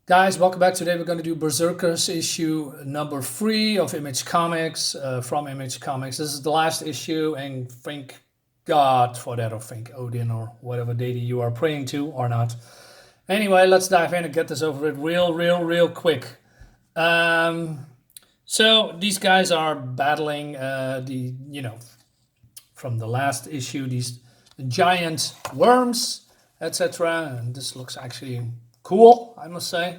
Guys, welcome back. Today we're going to do Berserkers issue number 3 of Image Comics, from Image Comics. This is the last issue, and thank God for that, or thank Odin, or whatever deity you are praying to, or not. Anyway, let's dive in and get this over with real quick. So these guys are battling from the last issue, these giant worms, etc. And this looks actually cool, I must say.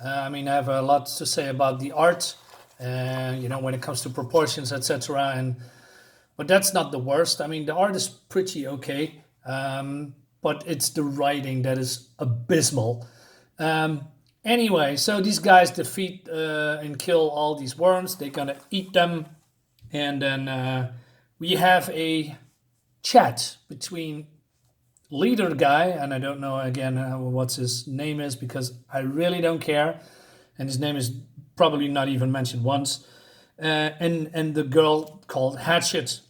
I mean, I have a lot to say about the art, when it comes to proportions, etc. But that's not the worst. I mean, the art is pretty okay, but it's the writing that is abysmal. Anyway, so these guys defeat and kill all these worms. They're gonna eat them, and then we have a chat between leader guy, and I don't know again what his name is because I really don't care, and his name is probably not even mentioned once, and the girl called Hatchet,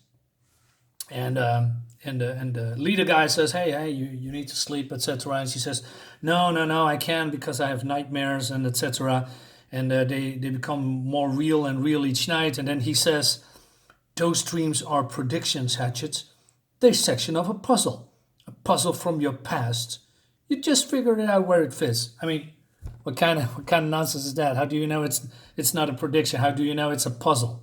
and the leader guy says, hey, you need to sleep, etc. And she says, no, I can't because I have nightmares and etc. And they become more real and real each night. And then he says, those dreams are predictions, Hatchet. They're section of a puzzle from your past. You just figured it out where it fits. I mean, what kind of nonsense is that? How do you know it's not a prediction? How do you know it's a puzzle?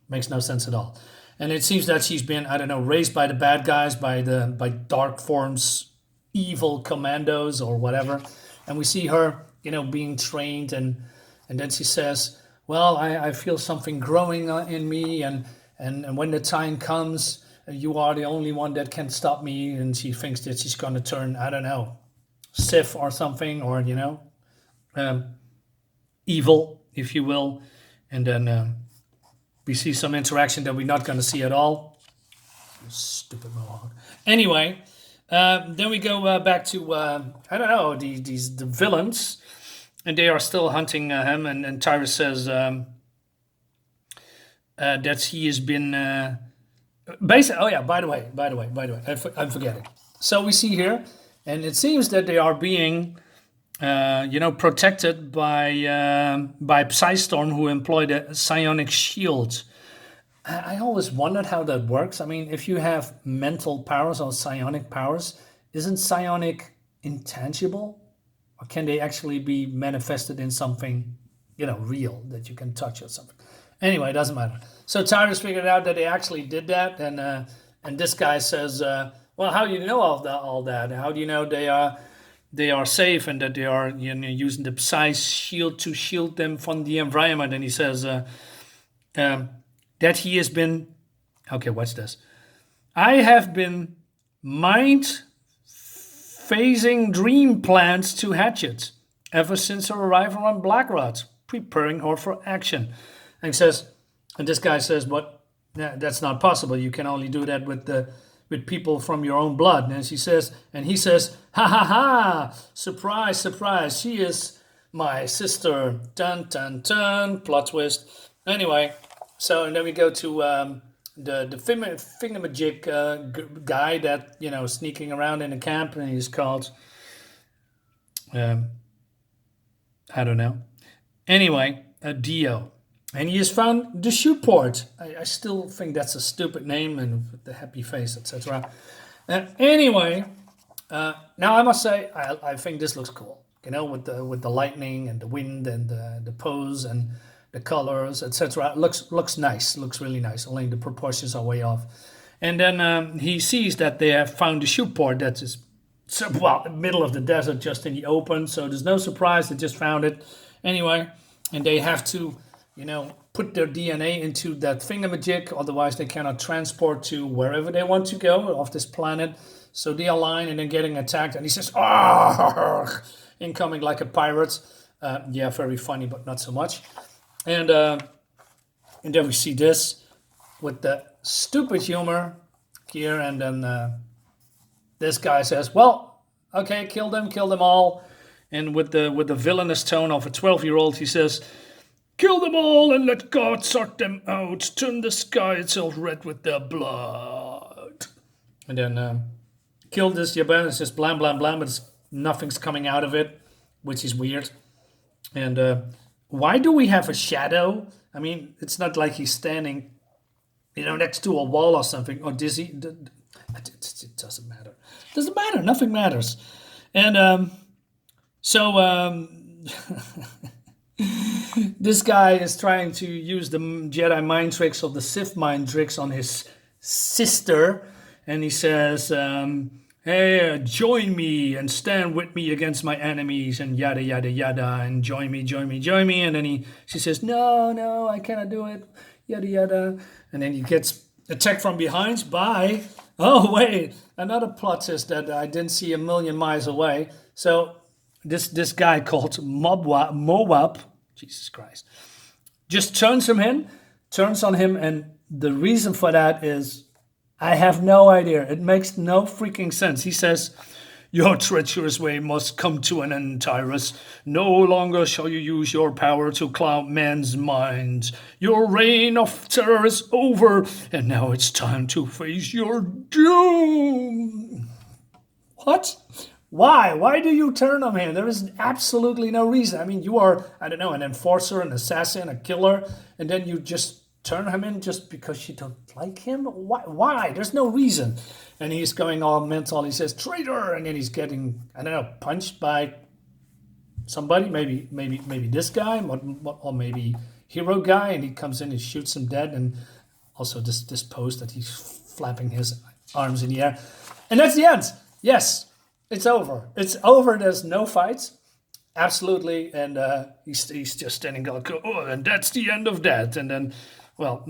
Makes no sense at all. And it seems that she's been, I don't know, raised by the bad guys, by dark forms, evil commandos or whatever. And we see her, being trained, and then she says, well, I feel something growing in me, and when the time comes, you are the only one that can stop me. And she thinks that she's going to turn, I don't know, Sith or something, or evil, if you will. And then we see some interaction that we're not going to see at all. Stupid mohawk. Anyway, then we go back to I don't know, the villains, and they are still hunting him. And Tyrus says that he has been. Basically, oh yeah, by the way, I'm forgetting. So we see here, and it seems that they are being, protected by Psystorm, who employed a psionic shield. I always wondered how that works. I mean, if you have mental powers or psionic powers, isn't psionic intangible, or can they actually be manifested in something, real that you can touch or something? Anyway, it doesn't matter. So Tyrus figured out that they actually did that, and this guy says, "Well, how do you know all that? How do you know they are safe, and that they are using the Psy shield to shield them from the environment?" And he says that he has been. Okay, watch this. I have been mind phasing dream plans to Hatchet ever since her arrival on Blackrod, preparing her for action. And he says, and this guy says, "But that's not possible. You can only do that with people from your own blood." And he says, "Ha ha ha! Surprise! She is my sister." Dun dun dun. Plot twist. Anyway, so and then we go to the thingamajig guy that sneaking around in the camp, and he's called I don't know. Anyway, Dio. And he has found the shoe port. I still think that's a stupid name, and with the happy face, etc. Anyway, now I must say I think this looks cool. With the lightning and the wind and the pose and the colors, etc. Looks nice. Looks really nice. Only the proportions are way off. And then he sees that they have found the shoe port that is in the middle of the desert, just in the open. So there's no surprise. They just found it anyway, and they have to put their DNA into that thingamajig, otherwise they cannot transport to wherever they want to go off this planet. So they align and then getting attacked, and he says, "Ah!" incoming like a pirate. Yeah, very funny, but not so much. And then we see this with the stupid humor here, and then this guy says, "Well, okay, kill them all." And with the villainous tone of a 12-year-old, he says, "Kill them all and let God sort them out. Turn the sky itself red with their blood." And then kill this Yaban. It's just blam, blam, blam, but nothing's coming out of it, which is weird. And why do we have a shadow? I mean, it's not like he's standing, next to a wall or something. Or does he? It doesn't matter. Doesn't matter. Nothing matters. And so this guy is trying to use the Jedi mind tricks or the Sith mind tricks on his sister, and he says, "Hey, join me and stand with me against my enemies," and yada yada yada, and join me, join me, join me. And then she says, "No, no, I cannot do it," yada yada, and then he gets attacked from behind by. Oh wait, another plot twist that I didn't see a million miles away. So this guy called Moab, Jesus Christ, just turns on him, and the reason for that is I have no idea. It makes no freaking sense. He says, "Your treacherous way must come to an end, Tyrus. No longer shall you use your power to cloud men's minds. Your reign of terror is over, and now it's time to face your doom." What? Why? Why do you turn on him? There is absolutely no reason. I mean, you are, I don't know, an enforcer, an assassin, a killer, and then you just turn him in just because you don't like him? Why? There's no reason. And he's going all mental. He says, "Traitor!" And then he's getting, I don't know, punched by somebody. Maybe this guy, or maybe hero guy. And he comes in and shoots him dead. And also this pose that he's flapping his arms in the air. And that's the end. Yes, it's over. It's over. There's no fights. Absolutely. And he's just standing there, "Oh, and that's the end of that." And then, well,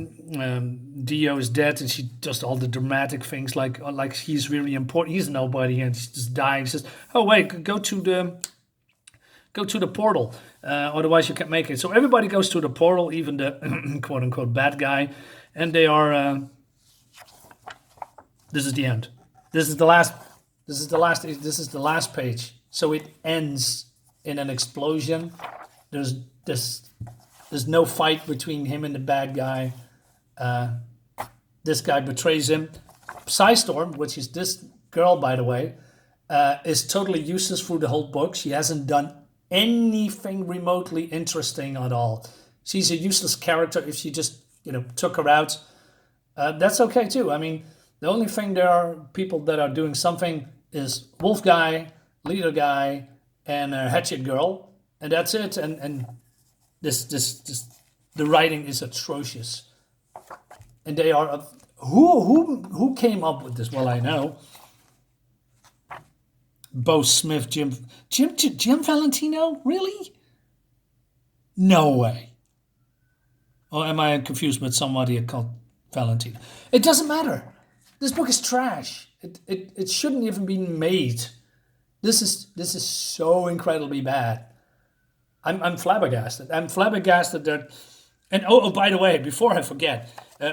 Dio is dead, and she does all the dramatic things like he's really important. He's nobody, and he's just dying. He says, "Oh wait, go to the portal, otherwise you can't make it." So everybody goes to the portal, even the quote unquote bad guy, and they are. This is the end. This is the last. This is the last page. So it ends in an explosion. There's no fight between him and the bad guy. This guy betrays him. Psystorm, which is this girl, by the way, is totally useless through the whole book. She hasn't done anything remotely interesting at all. She's a useless character. If she just, took her out, that's okay too. I mean, the only thing there are people that are doing something is Wolf Guy, Leader Guy, and Hatchet Girl, and that's it. And this the writing is atrocious. And they are who came up with this? Well, I know. Bo Smith, Jim Valentino, really? No way. Or am I confused with somebody called Valentino? It doesn't matter. This book is trash. It shouldn't even be made. This is so incredibly bad. I'm flabbergasted. I'm flabbergasted that. And by the way, before I forget,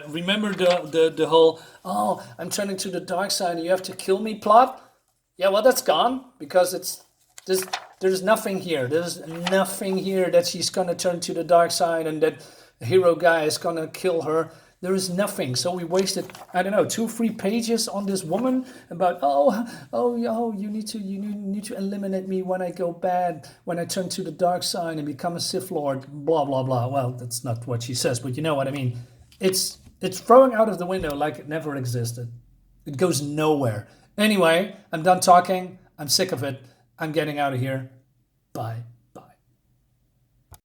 remember the whole I'm turning to the dark side and you have to kill me plot? Yeah, well, that's gone because there's nothing here. There's nothing here that she's gonna turn to the dark side and that the hero guy is gonna kill her. There is nothing. So we wasted, I don't know, 2-3 pages on this woman about you need to eliminate me when I go bad, when I turn to the dark side and become a Sith Lord, blah blah blah. Well, that's not what she says, but you know what I mean. It's throwing out of the window like it never existed. It goes nowhere. Anyway, I'm done talking. I'm sick of it. I'm getting out of here. Bye.